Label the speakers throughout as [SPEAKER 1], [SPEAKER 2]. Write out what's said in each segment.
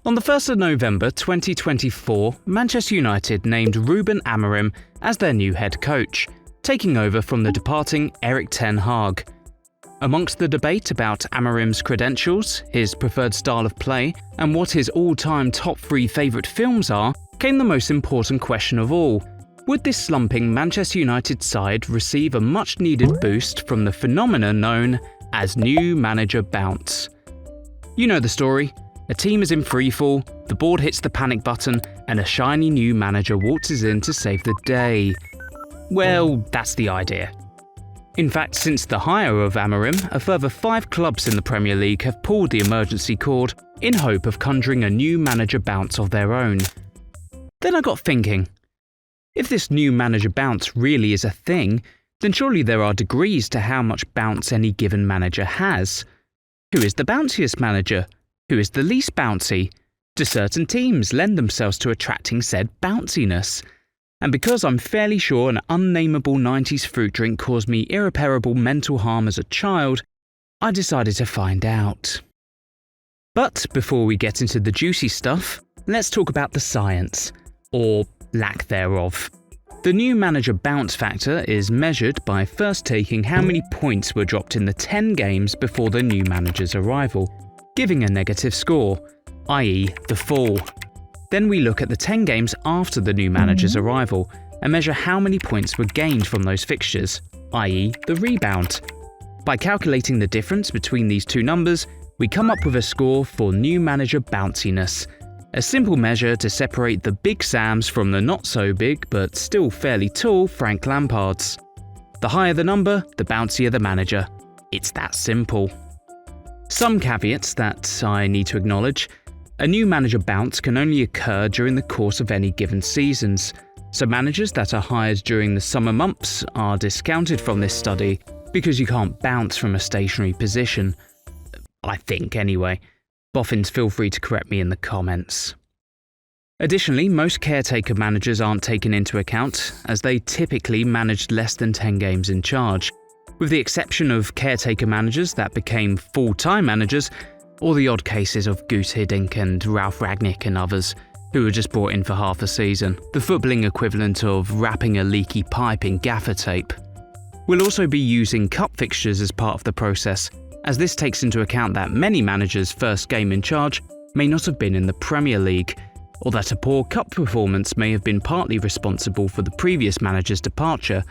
[SPEAKER 1] On the 1st of November 2024, Manchester United named Ruben Amorim as their new head coach, taking over from the departing Erik ten Hag. Amongst the debate about Amorim's credentials, his preferred style of play, and what his all-time top 3 favourite films are, came the most important question of all. Would this slumping Manchester United side receive a much-needed boost from the phenomenon known as new manager bounce? You know the story. A team is in freefall, the board hits the panic button, and a shiny new manager waltzes in to save the day. Well, that's the idea. In fact, since the hire of Amorim, a further 5 clubs in the Premier League have pulled the emergency cord in hope of conjuring a new manager bounce of their own. Then I got thinking, if this new manager bounce really is a thing, then surely there are degrees to how much bounce any given manager has. Who is the bounciest manager? Who is the least bouncy? Do certain teams lend themselves to attracting said bounciness? And because I'm fairly sure an unnameable 90s fruit drink caused me irreparable mental harm as a child, I decided to find out. But before we get into the juicy stuff, let's talk about the science, or lack thereof. The new manager bounce factor is measured by first taking how many points were dropped in the 10 games before the new manager's arrival, giving a negative score, i.e. the fall. Then we look at the 10 games after the new manager's arrival and measure how many points were gained from those fixtures, i.e. the rebound. By calculating the difference between these two numbers, we come up with a score for new manager bounciness, a simple measure to separate the big Sams from the not so big but still fairly tall Frank Lampards. The higher the number, the bouncier the manager. It's that simple. Some caveats that I need to acknowledge. A new manager bounce can only occur during the course of any given seasons, so managers that are hired during the summer months are discounted from this study because you can't bounce from a stationary position. I think anyway. Boffins, feel free to correct me in the comments. Additionally, most caretaker managers aren't taken into account, as they typically managed less than 10 games in charge, with the exception of caretaker managers that became full-time managers, or the odd cases of Guus Hiddink and Ralf Rangnick and others, who were just brought in for half a season, the footballing equivalent of wrapping a leaky pipe in gaffer tape. We'll also be using cup fixtures as part of the process, as this takes into account that many managers' first game in charge may not have been in the Premier League, or that a poor cup performance may have been partly responsible for the previous manager's departure.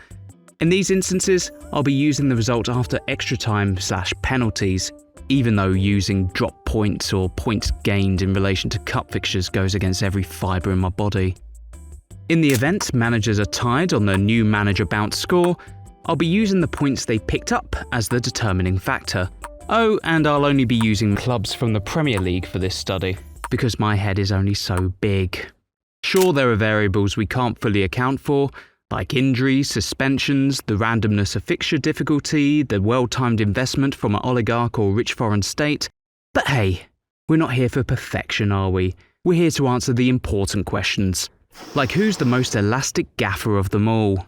[SPEAKER 1] In these instances, I'll be using the result after extra time/penalties, even though using drop points or points gained in relation to cup fixtures goes against every fibre in my body. In the event managers are tied on the new manager bounce score, I'll be using the points they picked up as the determining factor. Oh, and I'll only be using clubs from the Premier League for this study, because my head is only so big. Sure, there are variables we can't fully account for, like injuries, suspensions, the randomness of fixture difficulty, the well-timed investment from an oligarch or rich foreign state. But hey, we're not here for perfection, are we? We're here to answer the important questions, like who's the most elastic gaffer of them all.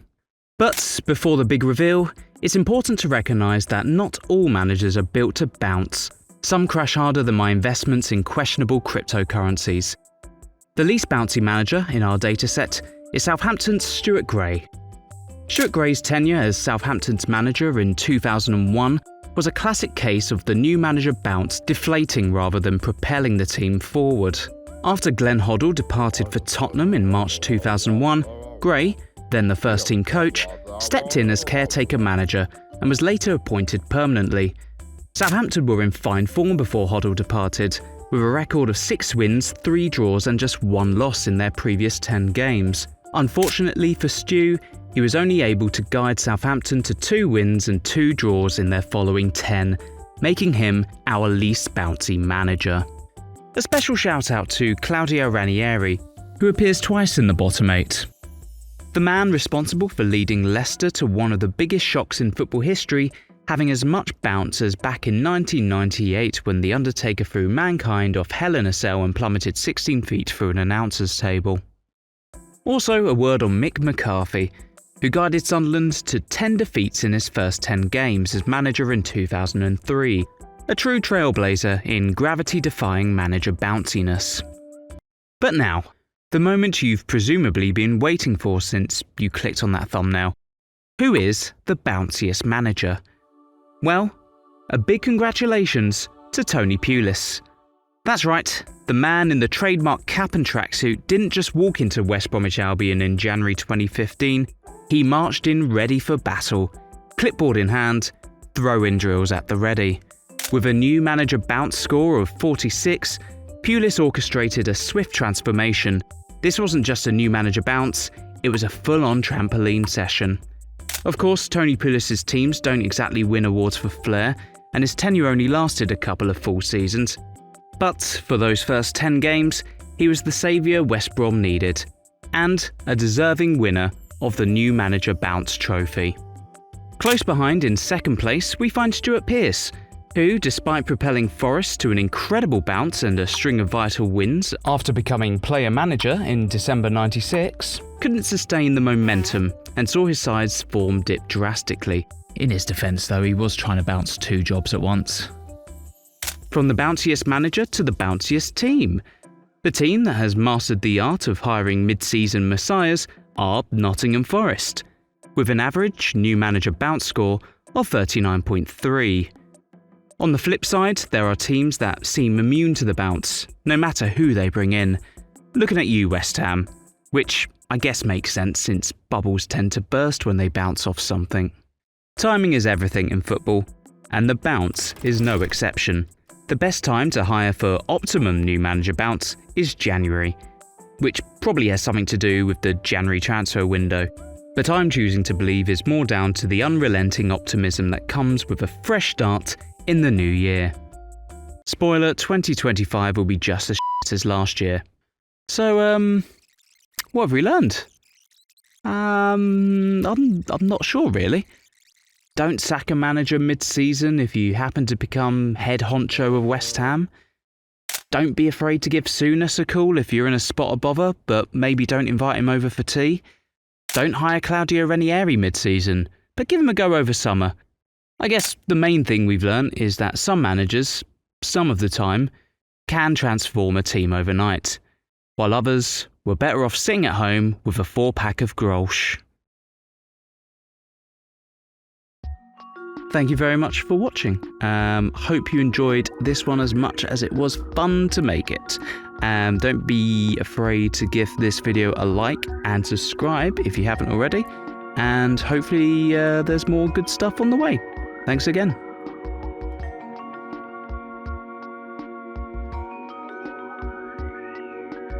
[SPEAKER 1] But before the big reveal, it's important to recognise that not all managers are built to bounce. Some crash harder than my investments in questionable cryptocurrencies. The least bouncy manager in our dataset is Southampton's Stuart Gray. Stuart Gray's tenure as Southampton's manager in 2001 was a classic case of the new manager bounce deflating rather than propelling the team forward. After Glenn Hoddle departed for Tottenham in March 2001, Gray, then the first team coach, stepped in as caretaker manager and was later appointed permanently. Southampton were in fine form before Hoddle departed, with a record of 6 wins, 3 draws and just 1 loss in their previous 10 games. Unfortunately for Stu, he was only able to guide Southampton to 2 wins and 2 draws in their following 10, making him our least bouncy manager. A special shout out to Claudio Ranieri, who appears twice in the bottom 8. The man responsible for leading Leicester to one of the biggest shocks in football history, having as much bounce as back in 1998 when The Undertaker threw Mankind off Hell in a Cell and plummeted 16 feet through an announcer's table. Also a word on Mick McCarthy, who guided Sunderland to 10 defeats in his first 10 games as manager in 2003, a true trailblazer in gravity-defying manager bounciness. But now, the moment you've presumably been waiting for since you clicked on that thumbnail. Who is the bounciest manager? Well, a big congratulations to Tony Pulis. That's right, the man in the trademark cap and tracksuit didn't just walk into West Bromwich Albion in January 2015, he marched in ready for battle, clipboard in hand, throw-in drills at the ready. With a new manager bounce score of 46, Pulis orchestrated a swift transformation. This wasn't just a new manager bounce, it was a full-on trampoline session. Of course, Tony Pulis' teams don't exactly win awards for flair, and his tenure only lasted a couple of full seasons. But for those first 10 games, he was the saviour West Brom needed, and a deserving winner of the new manager bounce trophy. Close behind in second place, we find Stuart Pearce, who, despite propelling Forest to an incredible bounce and a string of vital wins after becoming player-manager in December '96, couldn't sustain the momentum and saw his side's form dip drastically. In his defence though, he was trying to bounce 2 jobs at once. From the bounciest manager to the bounciest team. The team that has mastered the art of hiring mid-season messiahs are Nottingham Forest, with an average new manager bounce score of 39.3. On the flip side, there are teams that seem immune to the bounce, no matter who they bring in. Looking at you, West Ham, which I guess makes sense since bubbles tend to burst when they bounce off something. Timing is everything in football, and the bounce is no exception. The best time to hire for optimum new manager bounce is January, which probably has something to do with the January transfer window, but I'm choosing to believe is more down to the unrelenting optimism that comes with a fresh start in the new year. Spoiler, 2025 will be just as shit as last year. So, what have we learned? I'm not sure really. Don't sack a manager mid-season if you happen to become head honcho of West Ham. Don't be afraid to give Souness a call if you're in a spot of bother, but maybe don't invite him over for tea. Don't hire Claudio Ranieri mid-season, but give him a go over summer. I guess the main thing we've learned is that some managers, some of the time, can transform a team overnight, while others were better off sitting at home with a 4-pack of Grolsch. Thank you very much for watching. Hope you enjoyed this one as much as it was fun to make it. Don't be afraid to give this video a like and subscribe if you haven't already. And hopefully there's more good stuff on the way. Thanks again.